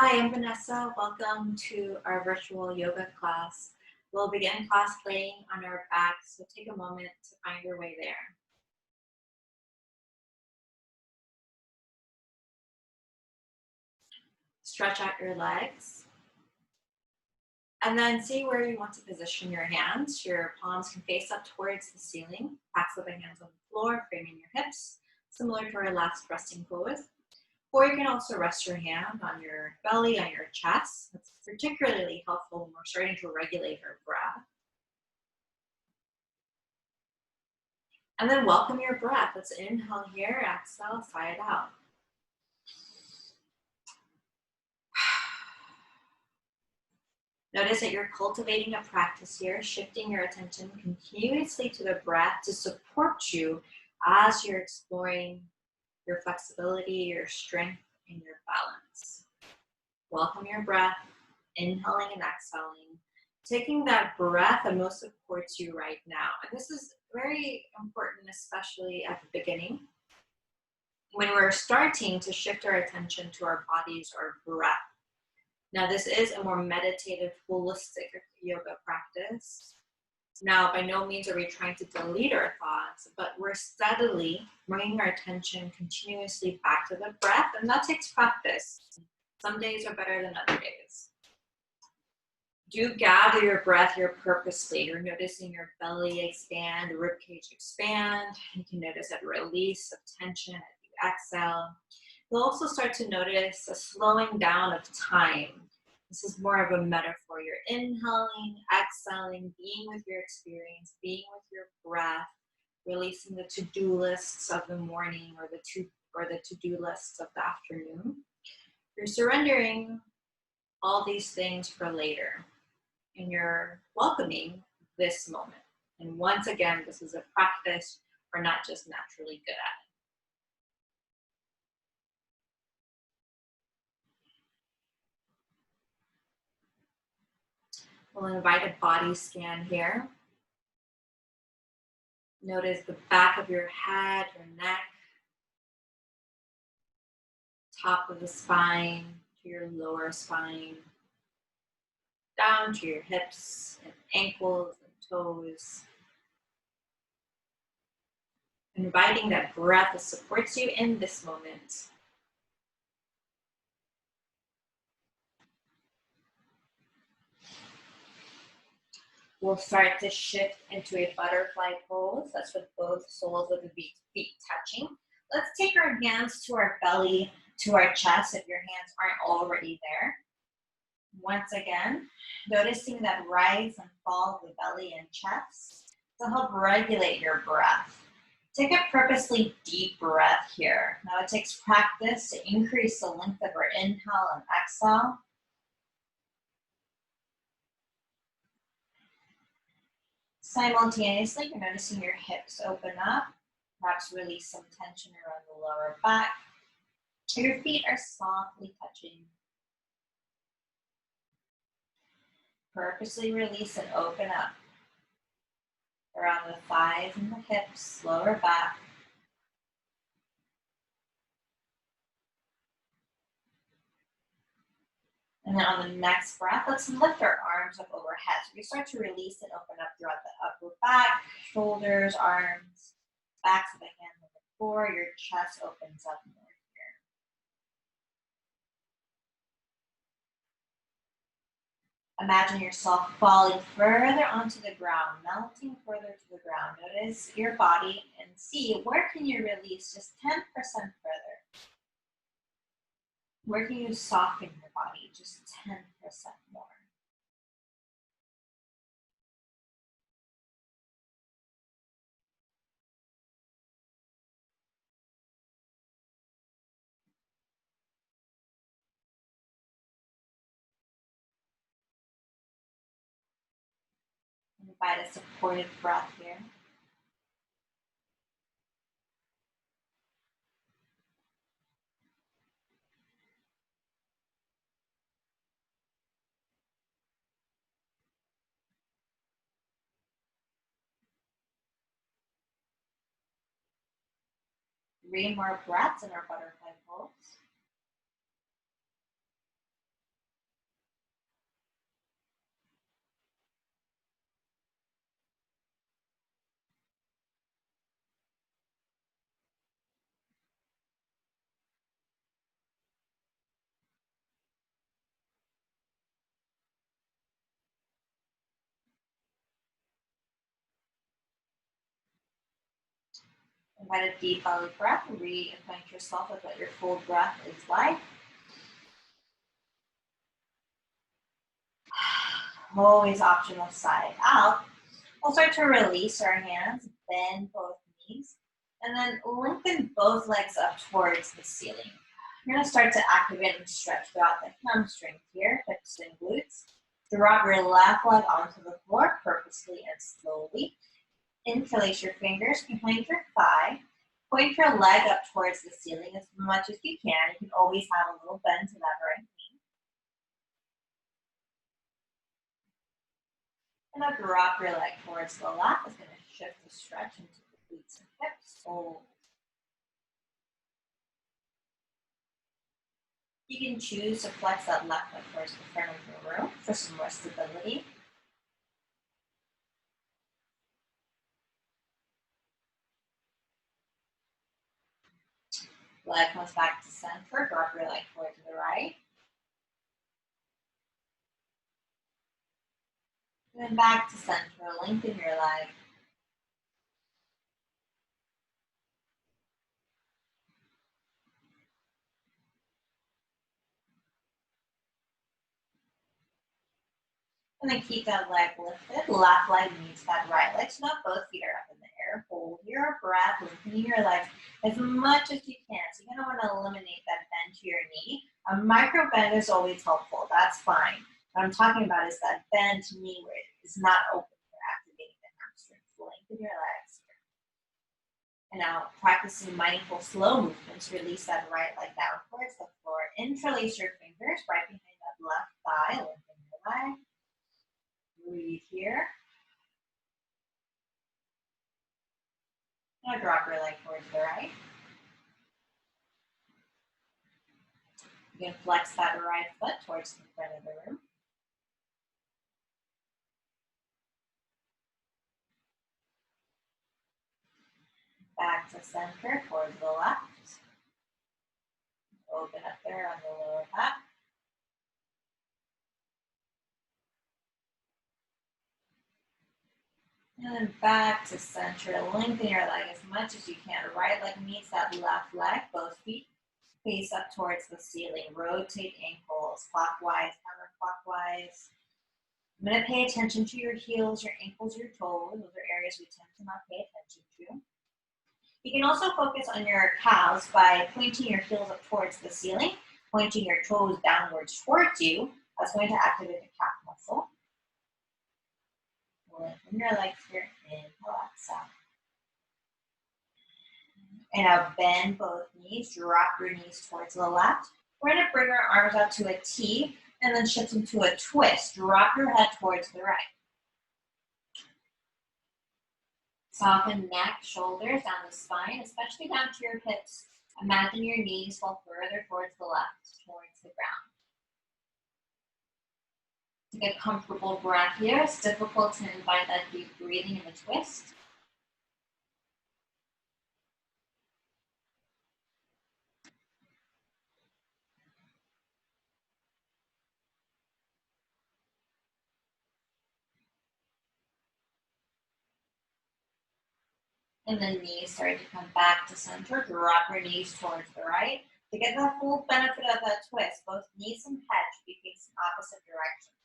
Hi, I'm Vanessa. Welcome to our virtual yoga class. We'll begin class laying on our backs, so take a moment to find your way there. Stretch out your legs. And then see where you want to position your hands. Your palms can face up towards the ceiling. Backs of the hands on the floor, framing your hips, similar to our last resting pose. Or you can also rest your hand on your belly, on your chest. That's particularly helpful when we're starting to regulate our breath. And then welcome your breath. Let's inhale here, exhale, sigh it out. Notice that you're cultivating a practice here, shifting your attention continuously to the breath to support you as you're exploring your flexibility, your strength, and your balance. Welcome your breath, inhaling and exhaling, taking that breath that most supports you right now. And this is very important, especially at the beginning, when we're starting to shift our attention to our bodies or breath. Now, this is a more meditative, holistic yoga practice. Now, by no means are we trying to delete our thoughts, but we're steadily bringing our attention continuously back to the breath, and that takes practice. Some days are better than other days. Do gather your breath here purposely. You're noticing your belly expand, ribcage expand. You can notice that release of tension as you exhale. You'll also start to notice a slowing down of time. This is more of a metaphor. You're inhaling, exhaling, being with your experience, being with your breath, releasing the to-do lists of the morning or the to-do lists of the afternoon. You're surrendering all these things for later, and you're welcoming this moment. And once again, this is a practice we're not just naturally good at. We'll invite a body scan here. Notice the back of your head, your neck, top of the spine to your lower spine, down to your hips and ankles and toes. Inviting that breath that supports you in this moment. We'll start to shift into a butterfly pose. That's with both soles of the feet touching. Let's take our hands to our belly, to our chest if your hands aren't already there. Once again, noticing that rise and fall of the belly and chest to help regulate your breath. Take a purposely deep breath here. Now it takes practice to increase the length of our inhale and exhale. Simultaneously, you're noticing your hips open up, perhaps release some tension around the lower back. Your feet are softly touching. Purposely release and open up around the thighs and the hips, lower back. And then on the next breath, let's lift our arms up overhead. So we start to release and open up throughout the upper back, shoulders, arms, backs of the hands on the floor. Your chest opens up more here. Imagine yourself falling further onto the ground, melting further to the ground. Notice your body and see where can you release just 10% further. Where can you soften your body just 10% more? Invite a supported breath here. Three more breaths in our butterfly pose. Invite a deep belly breath. Reacquaint yourself with what your full breath is like. Always optional side out. We'll start to release our hands, bend both knees, and then lengthen both legs up towards the ceiling. You're going to start to activate and stretch throughout the hamstring here, hips and glutes. Drop your left leg onto the floor purposely and slowly. Interlace your fingers behind your thigh. Point your leg up towards the ceiling as much as you can. You can always have a little bend to that right knee. And now drop your leg towards the left. It's going to shift the stretch into the glutes and hips. Hold. You can choose to flex that left leg towards the front of the room for some more stability. Leg comes back to center. Drop your leg forward to the right. And then back to center. Lengthen your leg. And then keep that leg lifted. Left leg meets that right leg. So now both feet are up in the air. Hold your breath, lengthening your legs as much as you can. So you're going to want to eliminate that bend to your knee. A micro bend is always helpful. That's fine. What I'm talking about is that bend to knee where it is not open for activating the hamstrings. Lengthen your legs. And now practicing mindful slow movements. Release that right leg down towards the floor. Interlace your fingers right behind that left thigh. Lengthen your leg. Breathe here. Now drop your leg towards the right. You can flex that right foot towards the front of the room. Back to center towards the left. Open up there on the lower back. And then back to center. Lengthen your leg as much as you can. Right leg meets that left leg. Both feet face up towards the ceiling. Rotate ankles clockwise, counterclockwise. I'm going to pay attention to your heels, your ankles, your toes. Those are areas we tend to not pay attention to. You can also focus on your calves by pointing your heels up towards the ceiling, pointing your toes downwards towards you. That's going to activate the calf muscle. Lengthen your legs here, inhale, exhale. And now bend both knees, drop your knees towards the left. We're going to bring our arms out to a T and then shift into a twist. Drop your head towards the right. Soften neck, shoulders, down the spine, especially down to your hips. Imagine your knees fall further towards the left, towards the ground. Take a comfortable breath here. It's difficult to invite that deep breathing in the twist. And then knees start to come back to center. Drop your knees towards the right. To get the full benefit of that twist, both knees and head should be facing opposite directions.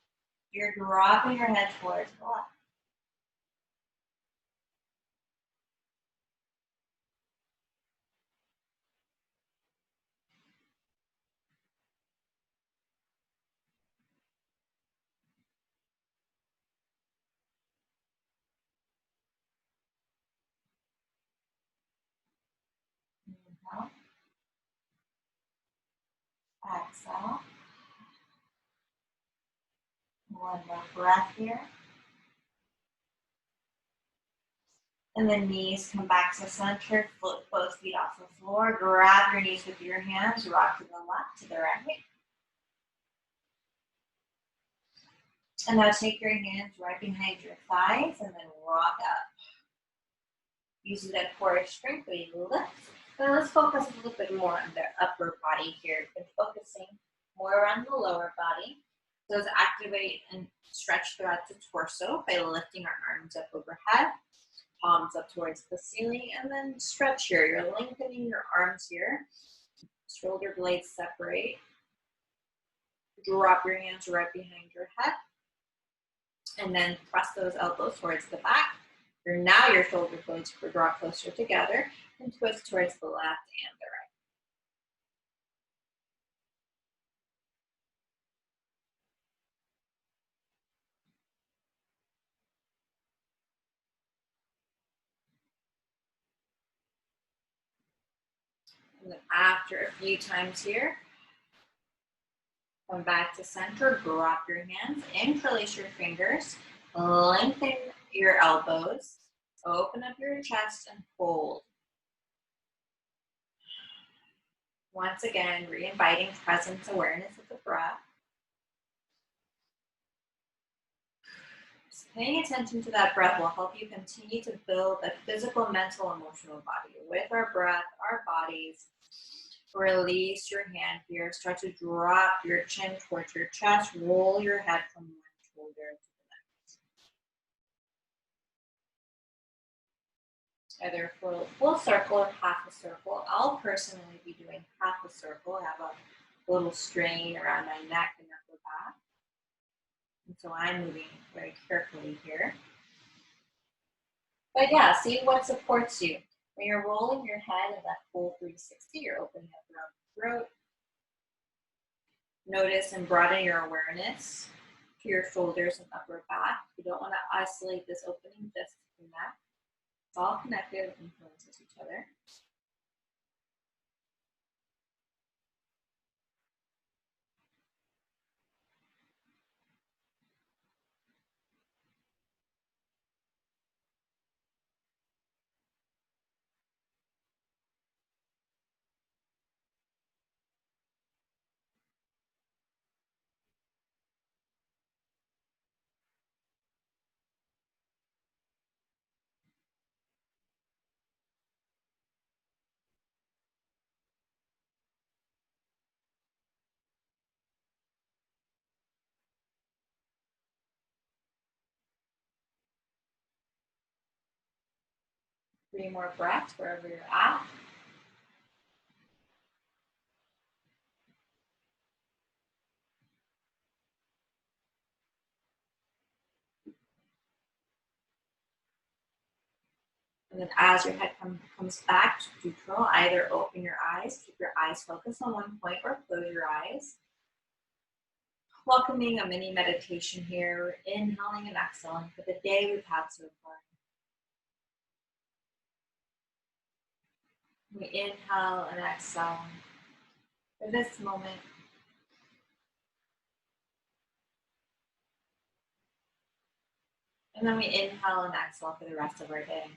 You're dropping your head towards the left. Inhale. Exhale. One more breath here. And then knees come back to center, flip both feet off the floor. Grab your knees with your hands, rock to the left, to the right. And now take your hands right behind your thighs and then rock up. Using that core strength, we lift. Now let's focus a little bit more on the upper body here. We're focusing more on the lower body. So let's activate and stretch throughout the torso by lifting our arms up overhead. palms up towards the ceiling, and then stretch here. You're lengthening your arms here. Shoulder blades separate. Drop your hands right behind your head. And then press those elbows towards the back. Now your shoulder blades draw closer together and twist towards the left and the right. And then after a few times here, come back to center, drop your hands, interlace your fingers, lengthen your elbows, open up your chest and hold. Once again, re-inviting presence awareness of the breath. Just paying attention to that breath will help you continue to build a physical, mental, emotional body. With our breath, our bodies, release your hand here. Start to drop your chin towards your chest. Roll your head from one shoulder to the next. Either full circle or half a circle. I'll personally be doing half a circle. I have a little strain around my neck and upper back. And so I'm moving very carefully here. But yeah, see what supports you. When you're rolling your head in that full 360, you're opening up around the throat. Notice and broaden your awareness to your shoulders and upper back. You don't want to isolate this opening just to the neck. It's all connected and influences each other. Three more breaths wherever you're at. And then as your head comes back to neutral, either open your eyes, keep your eyes focused on one point, or close your eyes. Welcoming a mini meditation here, inhaling and exhaling for the day we've had so far. We inhale and exhale for this moment. And then we inhale and exhale for the rest of our day.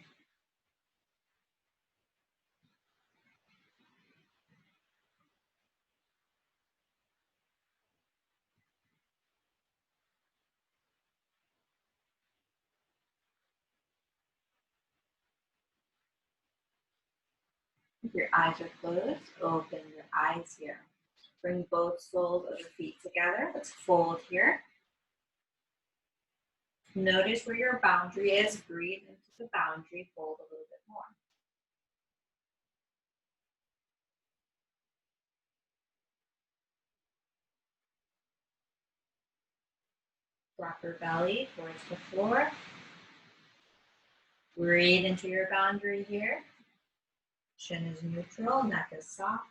If your eyes are closed, open your eyes here. Bring both soles of the feet together. Let's fold here. Notice where your boundary is. Breathe into the boundary. Fold a little bit more. Drop your belly towards the floor. Breathe into your boundary here. Chin is neutral, neck is soft.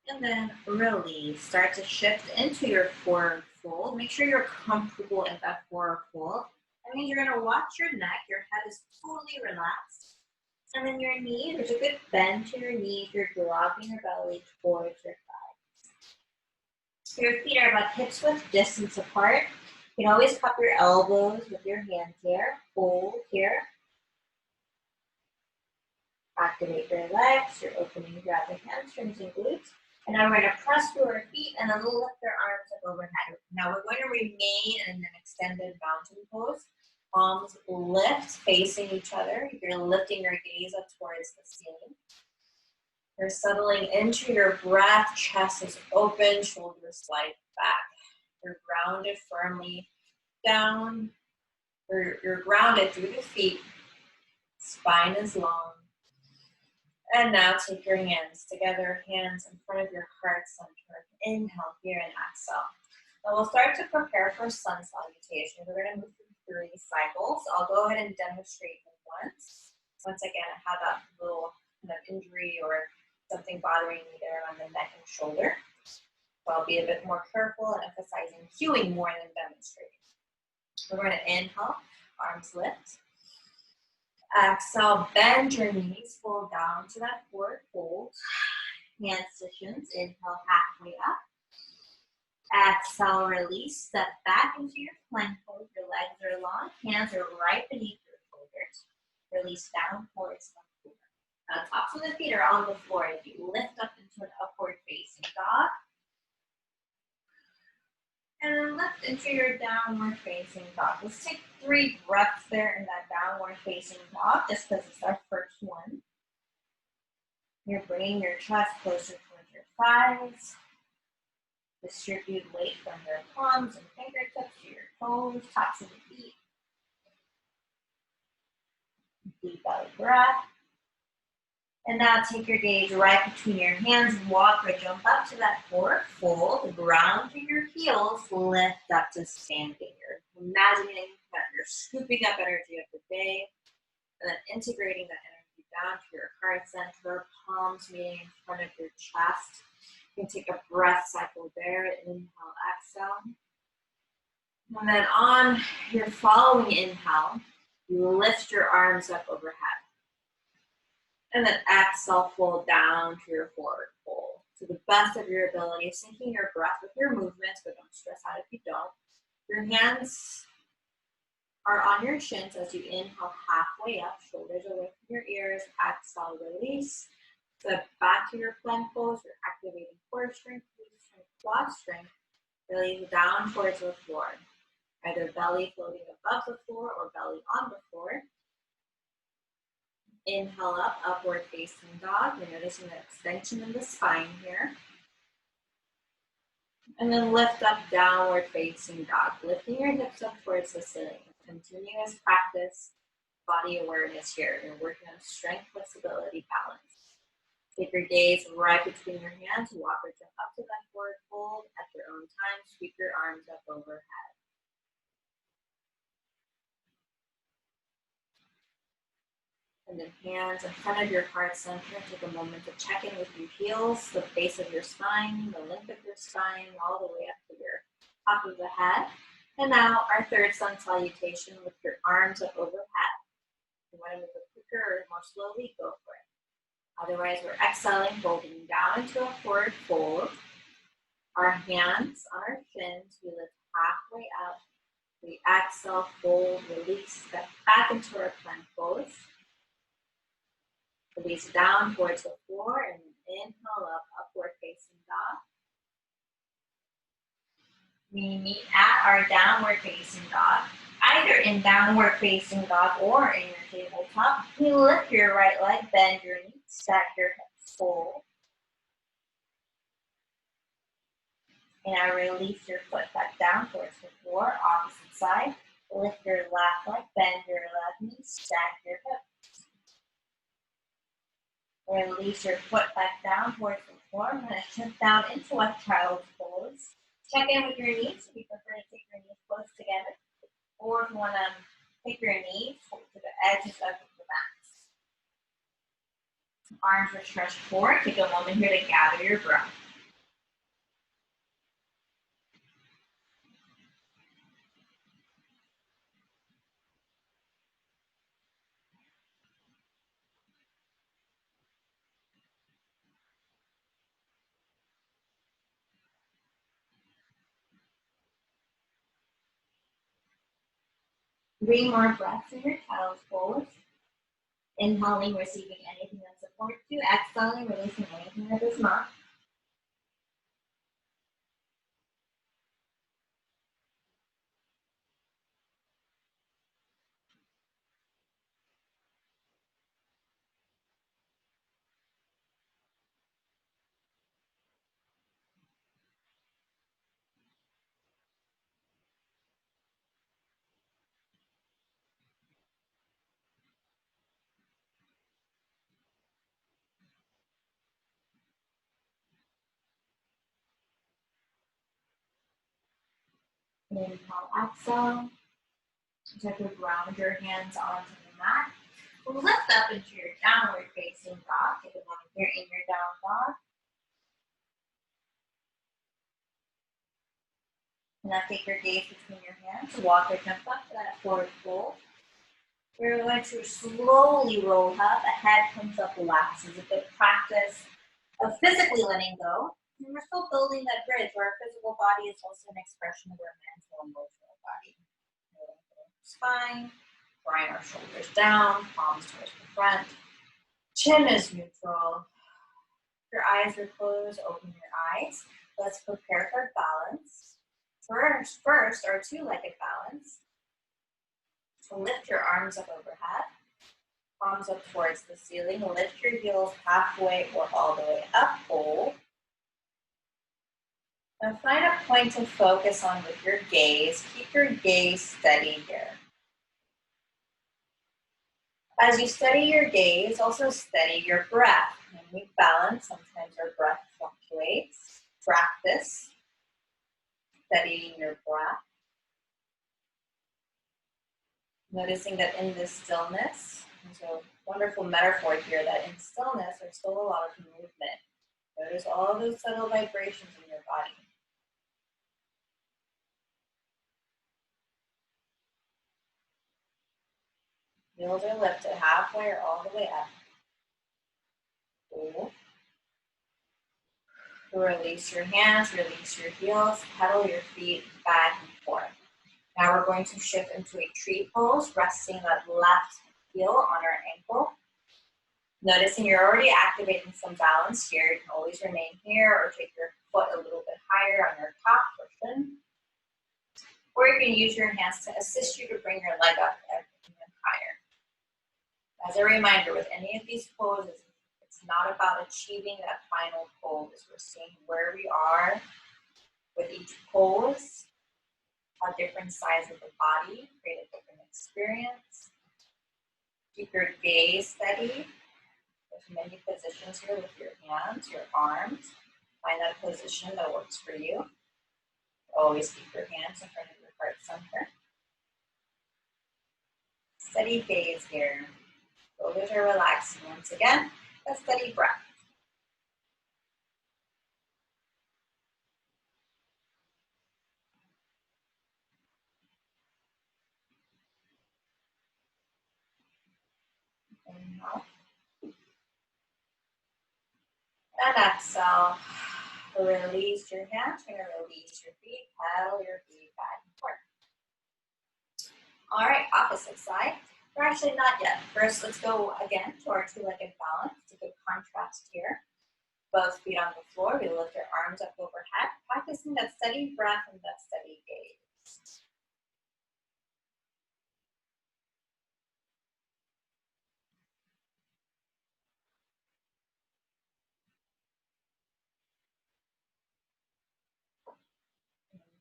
And then release. Start to shift into your forward fold. Make sure you're comfortable in that forward fold. That means you're going to watch your neck. Your head is totally relaxed. And then your knee, there's a good bend to your knee. You're dropping your belly towards your thighs. Your feet are about hips width distance apart. You can always cup your elbows with your hands here. Hold here. Activate your legs. You're opening, grab the hamstrings and glutes. And now we're going to press through our feet and then lift our arms up overhead. Now we're going to remain in an extended mountain pose. Palms lift, facing each other. You're lifting your gaze up towards the ceiling. You're settling into your breath. Chest is open, shoulders slide back. You're grounded firmly down. You're grounded through the feet. Spine is long. And now take your hands together, hands in front of your heart center. Inhale here and exhale. Now we'll start to prepare for sun salutation. We're going to move through 3 cycles. I'll go ahead and demonstrate them once. Once again, I had that little kind of injury or something bothering me there on the neck and shoulder. So I'll be a bit more careful and emphasizing cueing more than demonstrating. We're going to inhale, arms lift. Exhale, bend your knees, fold down to that forward fold. Hand positions, inhale halfway up. Exhale, release, step back into your plank pose. Your legs are long, hands are right beneath your shoulders. Release down towards the floor. Now, tops of the feet are on the floor. If you lift up into an upward facing dog, and then lift into your downward facing dog. Let's take 3 breaths there in that downward facing dog, just because it's our first one. You're bringing your chest closer towards your thighs. Distribute weight from your palms and fingertips to your toes, tops of the feet. Deep belly breath. And now take your gaze right between your hands, walk or jump up to that forward fold, ground through your heels, lift up to standing. You're imagining that you're scooping up energy of the day, and then integrating that energy down to your heart center, palms meeting in front of your chest. You can take a breath cycle there, inhale, exhale. And then on your following inhale, you lift your arms up overhead. And then exhale, fold down to your forward fold. To the best of your ability, syncing your breath with your movements, but don't stress out if you don't. Your hands are on your shins as you inhale halfway up, shoulders away from your ears. Exhale, release. Step back to your plank pose. You're activating core strength, glute strength, quad strength. Release down towards the floor. Either belly floating above the floor or belly on the floor. Inhale up, upward facing dog. You're noticing the extension in the spine here. And then lift up, downward facing dog. Lifting your hips up towards the ceiling. Continuous practice, body awareness here. You're working on strength, flexibility, balance. Take your gaze right between your hands. Walk or jump up to that forward fold. At your own time, sweep your arms up overhead. And then hands in front of your heart center. Take a moment to check in with your heels, the base of your spine, the length of your spine, all the way up to your top of the head. And now our third sun salutation with your arms up overhead. If you want to move it quicker or more slowly, go for it. Otherwise, we're exhaling, folding down into a forward fold. Our hands on our shins, we lift halfway up. We exhale, fold, release, step back into our plank pose. Release down towards the floor and inhale up, upward facing dog. We meet at our downward facing dog, either in downward facing dog or in your tabletop. You lift your right leg, bend your knees, stack your hips, fold. And now release your foot back down towards the floor, opposite side. Lift your left leg, bend your left knee, stack your hips. Release your foot back down towards the floor. I'm going to shift down into a child's pose. Check in with your knees if you prefer to take your knees close together. Or if you want to take your knees to the edges of the mat. Arms are stretched forward. Take a moment here to gather your breath. Three more breaths in your child's pose. Inhaling, receiving anything that supports you. Exhaling, releasing anything that does not. Inhale, exhale. Start to ground your hands onto the mat. Lift up into your downward facing dog. Take a moment here in your down dog. Now take your gaze between your hands. Walk your jump up to that forward fold. We're going to slowly roll up. The head comes up last. This is a good practice of physically letting go. And we're still building that bridge where our physical body is also an expression of our mental and emotional body. Spine, drawing our shoulders down, palms towards the front. Chin is neutral. Your eyes are closed, open your eyes. Let's prepare for balance. First, our two-legged balance. So lift your arms up overhead, palms up towards the ceiling. Lift your heels halfway or all the way up, hold. Now find a point to focus on with your gaze. Keep your gaze steady here. As you steady your gaze, also steady your breath. When we balance, sometimes our breath fluctuates. Practice steadying your breath. Noticing that in this stillness, there's a wonderful metaphor here that in stillness, there's still a lot of movement. Notice all of those subtle vibrations in your body. Heels are lifted halfway or all the way up. Hold. Release your hands, release your heels, pedal your feet back and forth. Now we're going to shift into a tree pose, resting that left heel on our ankle. Noticing you're already activating some balance here. You can always remain here or take your foot a little bit higher on your top portion. Or you can use your hands to assist you to bring your leg up even higher. As a reminder, with any of these poses, it's not about achieving that final pose. We're seeing where we are with each pose, how different sides of the body create a different experience. Keep your gaze steady. There's many positions here with your hands, your arms. Find that position that works for you. Always keep your hands in front of your heart center. Steady gaze here. Shoulders are relaxing once again. A steady breath. Inhale. And exhale. Release your hands. You're going to release your feet. Pedal your feet back and forth. All right, opposite side. We're actually not yet. First, let's go again to our two-legged balance. It's a good contrast here. Both feet on the floor. We lift our arms up overhead, practicing that steady breath and that steady gaze.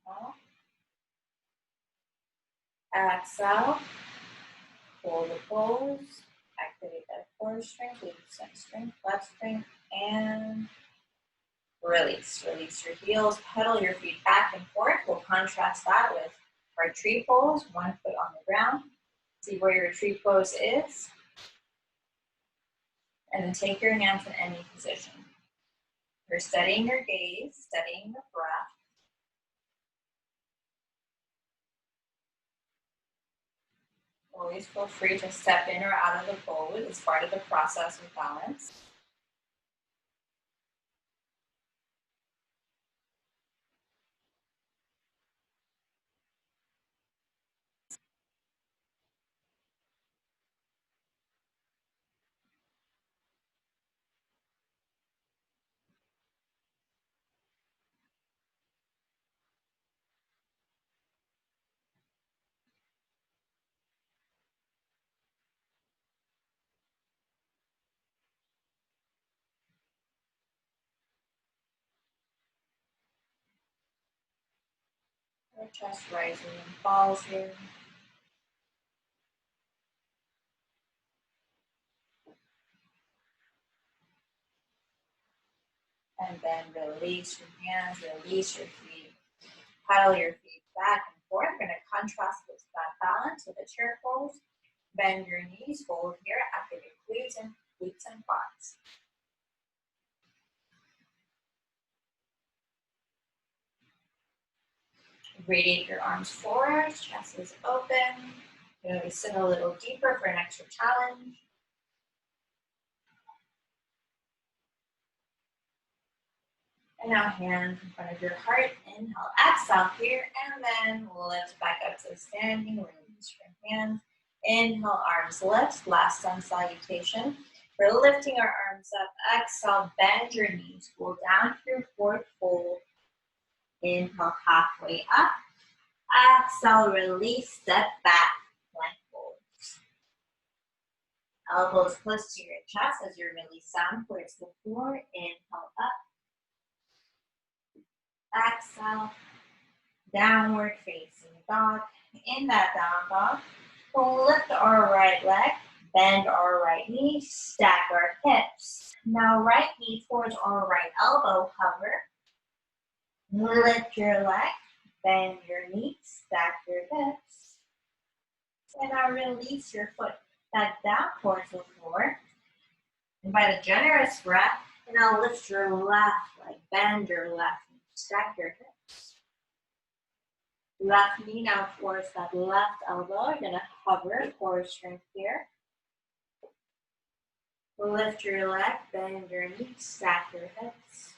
Inhale. Exhale. Hold the pose. Activate that core strength, glute strength, butt strength, and release. Release your heels. Pedal your feet back and forth. We'll contrast that with our tree pose. One foot on the ground. See where your tree pose is. And then take your hands in any position. You're steadying your gaze, steadying your breath. Always feel free to step in or out of the pose. It's part of the process of balance. Your chest rises and falls here. And then release your hands, release your feet. Pedal your feet back and forth. We're going to contrast with that balance with a chair pose. Bend your knees, hold here, activate glutes and quads. Radiate your arms forward, chest is open. You're going to sit a little deeper for an extra challenge. And now hands in front of your heart. Inhale, exhale here, and then lift back up to standing. Release your hands. Inhale, arms lift. Last sun salutation. We're lifting our arms up. Exhale, bend your knees. Go down to your fourth fold. Inhale, halfway up. Exhale, release, step back, plank pose. Elbows close to your chest as you release down towards the floor. Inhale, up. Exhale, downward facing dog. In that down dog, we'll lift our right leg, bend our right knee, stack our hips. Now right knee towards our right elbow, hover. Lift your leg, bend your knee, stack your hips. And now release your foot back down towards the floor. Invite a generous breath, and now lift your left leg, bend your left knee, stack your hips. Left knee now towards that left elbow. You're gonna hover, core strength here. Lift your leg, bend your knee, stack your hips.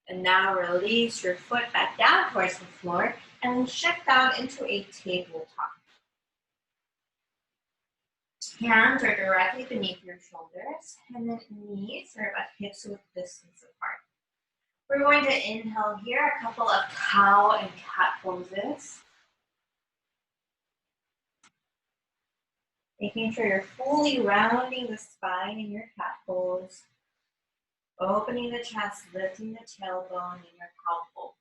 And now release your foot back down towards the floor and shift down into a tabletop. Hands are directly beneath your shoulders, and then knees are about hips width distance apart. We're going to inhale here, a couple of cow and cat poses. Making sure you're fully rounding the spine in your cat pose. Opening the chest, lifting the tailbone in your cow pose.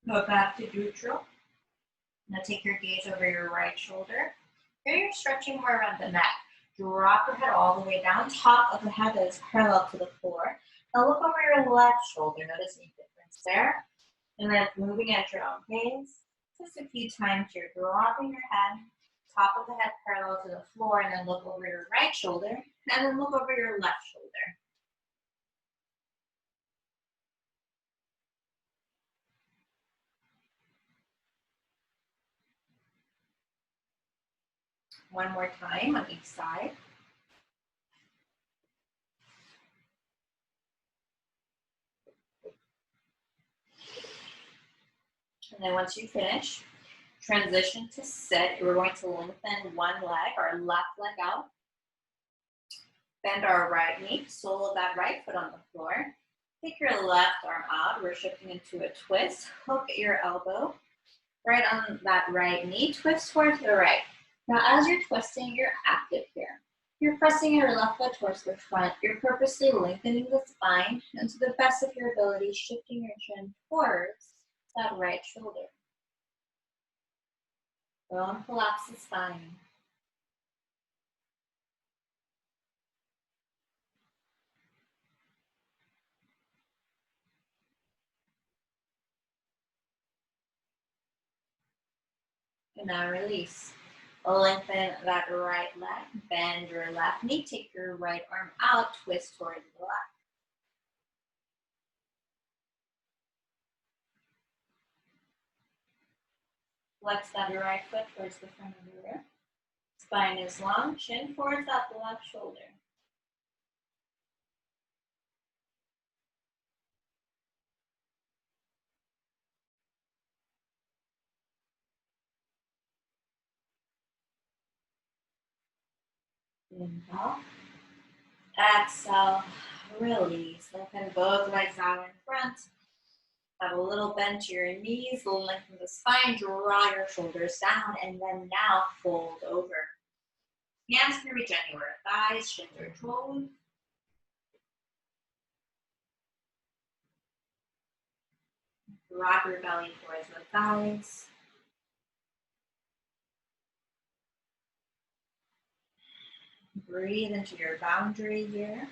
Go back to neutral. Now take your gaze over your right shoulder. Here you're stretching more around the neck. Drop your head all the way down. Top of the head that is parallel to the floor. Now look over your left shoulder. Notice any difference there. And then moving at your own pace. Just a few times here. Dropping your head. Top of the head parallel to the floor. And then look over your right shoulder. And then look over your left shoulder. One more time on each side. And then once you finish, transition to sit. We're going to lengthen one leg, our left leg out. Bend our right knee, sole of that right foot on the floor. Take your left arm out. We're shifting into a twist. Hook at your elbow. Right on that right knee, twist towards the right. Now as you're twisting, you're active here. You're pressing your left foot towards the front. You're purposely lengthening the spine, and to the best of your ability, shifting your chin towards that right shoulder. Don't collapse the spine. And now release. Lengthen that right leg, bend your left knee, take your right arm out, twist towards the left. Flex that right foot towards the front of the room. Spine is long, chin towards that left shoulder. Inhale. Exhale. Release. Lengthen both legs out in front. Have a little bend to your knees. Lengthen the spine. Draw your shoulders down. And then now fold over. Hands can reach anywhere. Thighs, shins, or toes. Wrap your belly towards the thighs. Breathe into your boundary here.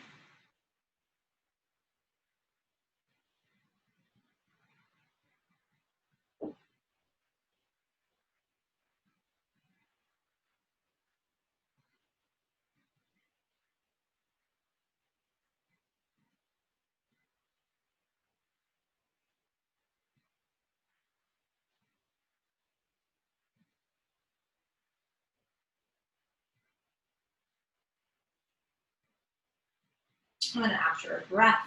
And then after a breath,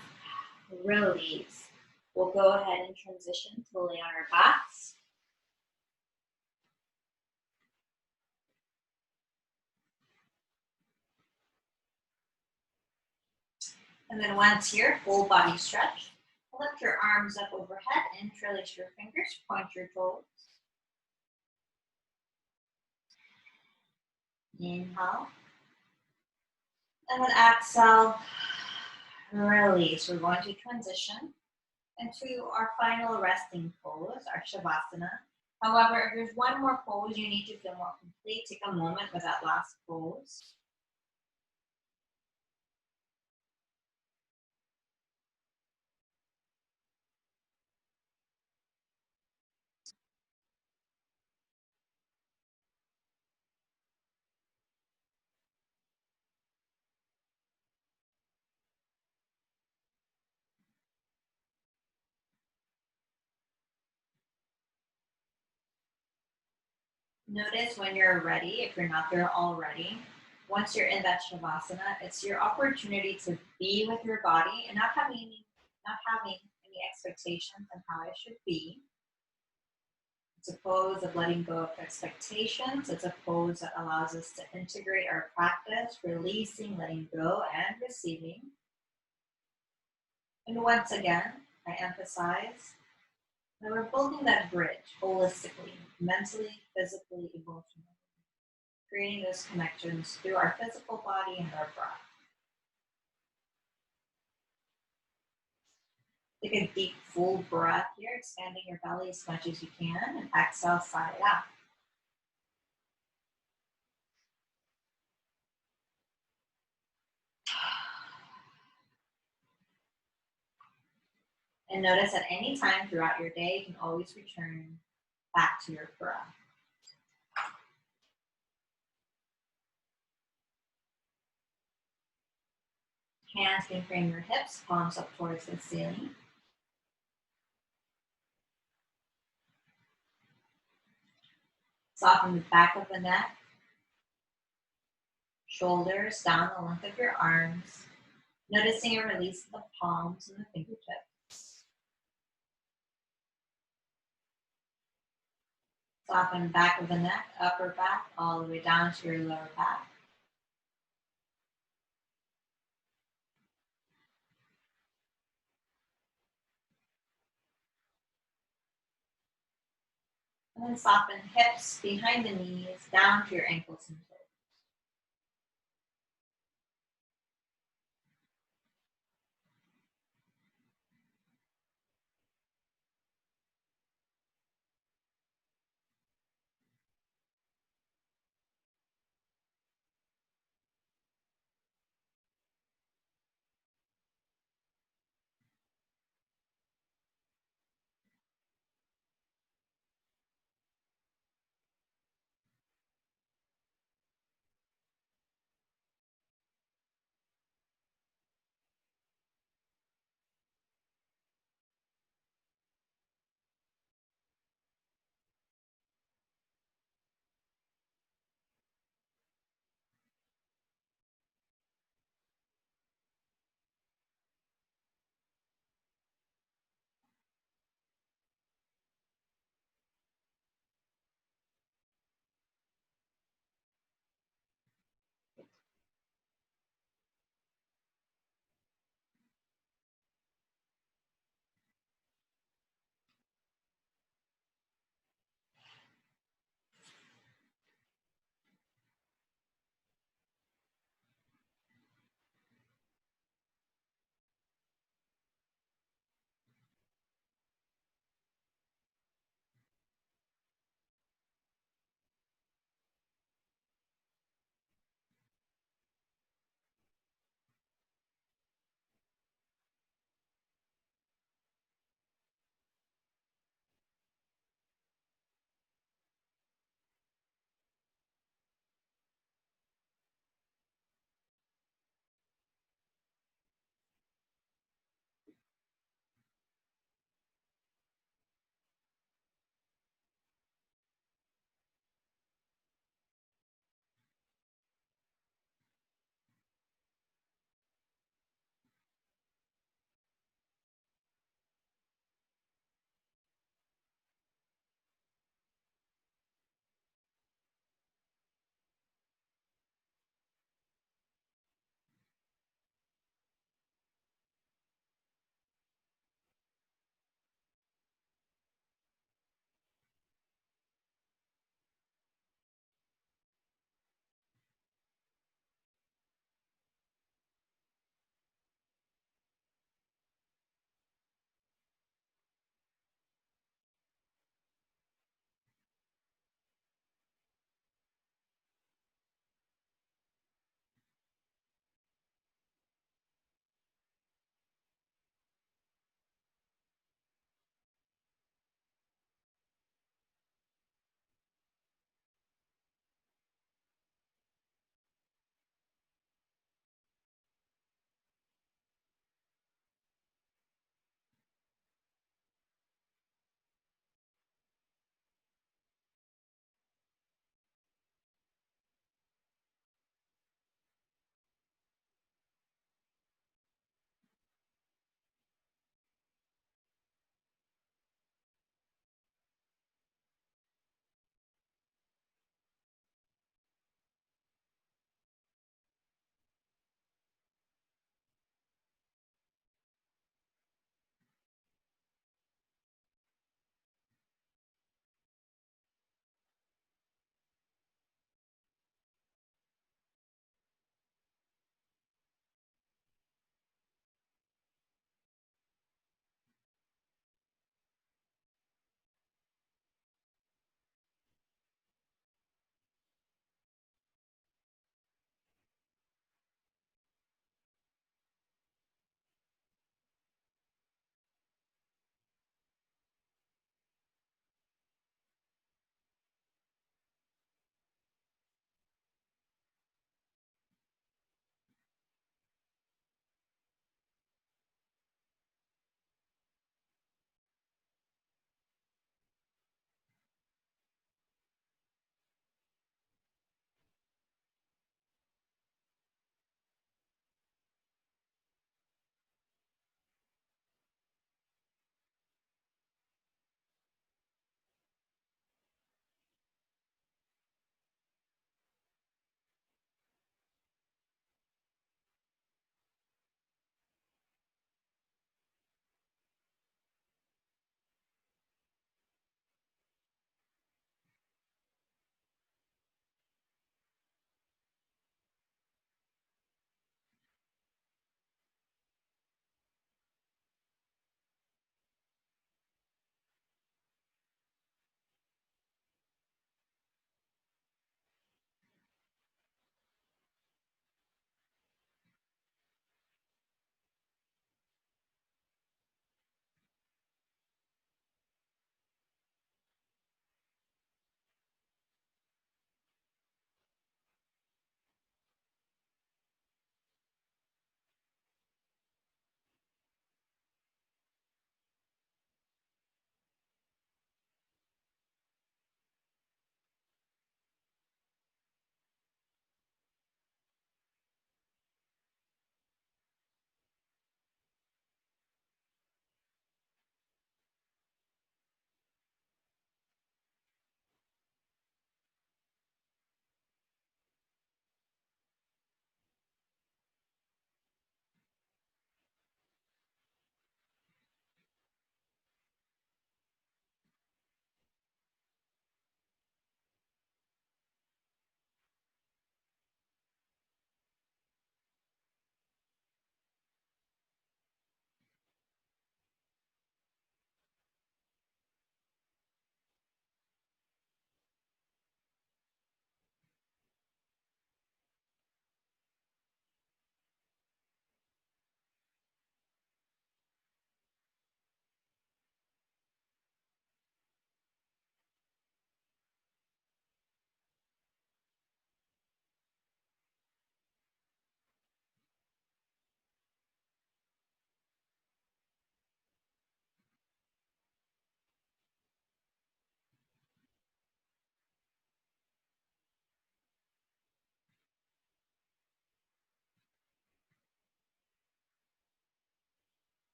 release. We'll go ahead and transition to lay on our backs. And then once here, full body stretch. Lift your arms up overhead, interlace your fingers, point your toes. Inhale. And then exhale, release. We're going to transition into our final resting pose, our Shavasana. However, if there's one more pose you need to feel more complete, take a moment with that last pose. Notice when you're ready, if you're not there already, once you're in that Shavasana, it's your opportunity to be with your body and not having any expectations on how it should be. It's a pose of letting go of expectations. It's a pose that allows us to integrate our practice, releasing, letting go, and receiving. And once again, I emphasize that we're building that bridge holistically, mentally, physically, emotionally, creating those connections through our physical body and our breath. Take a deep, full breath here, expanding your belly as much as you can, and exhale, sigh it out. And notice at any time throughout your day, you can always return back to your breath. Hands can frame your hips, palms up towards the ceiling. Soften the back of the neck, shoulders down the length of your arms, noticing a release of the palms and the fingertips. Soften the back of the neck, upper back, all the way down to your lower back. And then soften hips behind the knees, down to your ankles and toes.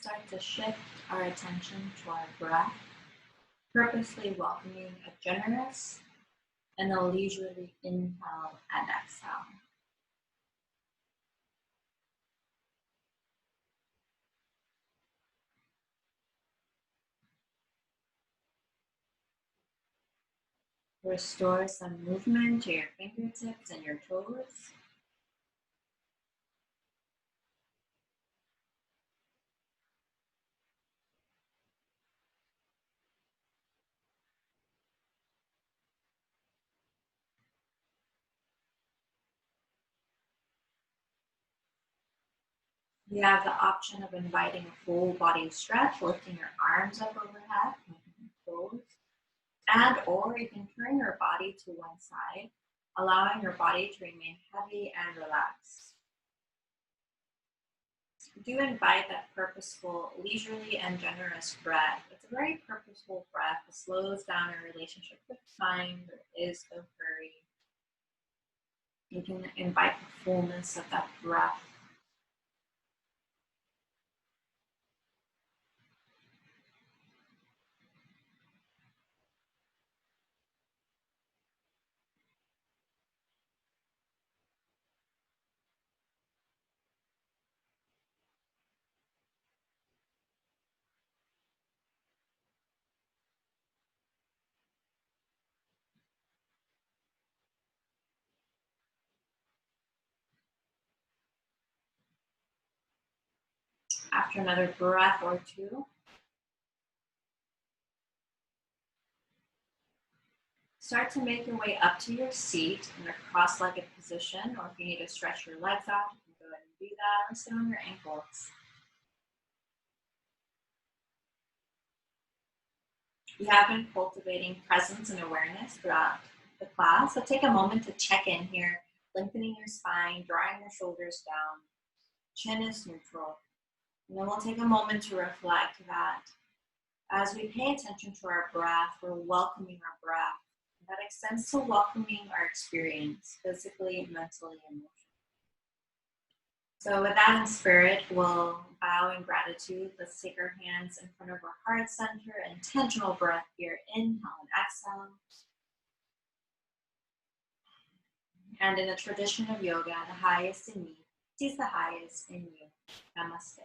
start to shift our attention to our breath, purposely welcoming a generous and a leisurely inhale and exhale. Restore some movement to your fingertips and your toes. You have the option of inviting a full body stretch, lifting your arms up overhead, making them closed. And or you can turn your body to one side, allowing your body to remain heavy and relaxed. Do invite that purposeful, leisurely, and generous breath. It's a very purposeful breath. It slows down your relationship with time. There is no hurry. You can invite the fullness of that breath. After another breath or two, start to make your way up to your seat in a cross-legged position, or if you need to stretch your legs out, you can go ahead and do that, or sit on your ankles. We have been cultivating presence and awareness throughout the class, so take a moment to check in here, lengthening your spine, drawing your shoulders down, chin is neutral. And then we'll take a moment to reflect that as we pay attention to our breath, we're welcoming our breath. That extends to welcoming our experience, physically, mentally, and emotionally. So with that in spirit, we'll bow in gratitude. Let's take our hands in front of our heart center. Intentional breath here. Inhale and exhale. And in the tradition of yoga, the highest in me sees the highest in you. Namaste.